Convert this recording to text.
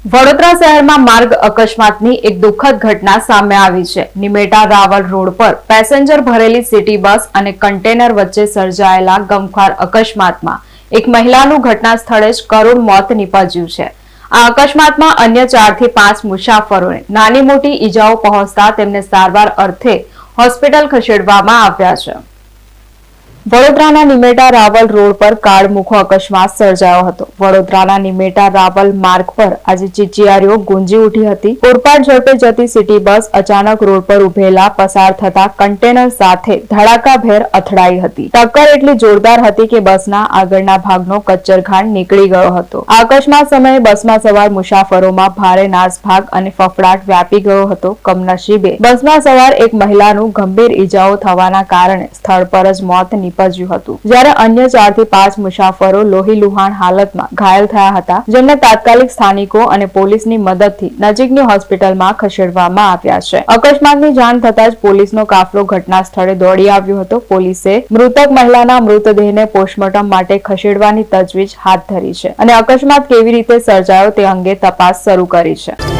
વડોદરા શહેરમાં માર્ગ અકસ્માતની એક દુઃખદ ઘટના સામે આવી છે। નિમેટા રાવલ રોડ પર પેસેન્જર ભરેલી સિટી બસ અને કન્ટેનર વચ્ચે સર્જાયેલા ગમખ્વાર અકસ્માતમાં એક મહિલાનું ઘટના સ્થળે જ કરુણ મોત નીપજ્યું છે। આ અકસ્માતમાં અન્ય 4 થી 5 મુસાફરોને નાની મોટી ઈજાઓ પહોંચતા તેમને સારવાર અર્થે હોસ્પિટલ ખસેડવામાં આવ્યા છે। વડોદરાના નિમેટા રાવલ રોડ પર કાળમુખો અકસ્માત સર્જાયો હતો। વડોદરાના નિમેટા રાવલ માર્ગ પર આજે ચીચિયારીઓ ગુંજી ઉઠી હતી। પૂરપાટ ઝડપે જતી સિટી બસ અચાનક રોડ પર ઉભેલા પસાર થતા કન્ટેનર સાથે ધડાકાભેર અથડાઈ હતી। ટક્કર એટલી જોરદાર હતી કે બસના આગળના ભાગનો કચ્ચરઘાણ નીકળી ગયો હતો। આ અકસ્માત સમયે બસમાં સવાર મુસાફરોમાં ભારે નાસભાગ અને ફફડાટ વ્યાપી ગયો હતો। કમનસીબે બસમાં સવાર એક મહિલાનું ગંભીર ઈજાઓ થવાના કારણે સ્થળ પર જ મોત નીપજ્યું હતું, જ્યારે અન્ય 4 થી 5 મુસાફરો લોહીલુહાણ હાલતમાં ઘાયલ થયા હતા, જેમને તાત્કાલિક સ્થાનિકો અને પોલીસની મદદથી નજીકની હોસ્પિટલમાં ખસેડવામાં આવ્યા છે। અકસ્માતની જાણ થતાં જ પોલીસનો કાફલો ઘટના સ્થળે દોડી આવ્યો હતો। પોલીસે મૃતક મહિલાના મૃતદેહને પોસ્ટમોર્ટમ માટે ખસેડવાની તજવીજ હાથ ધરી છે અને અકસ્માત કેવી રીતે સર્જાયો તે અંગે તપાસ શરૂ કરી છે।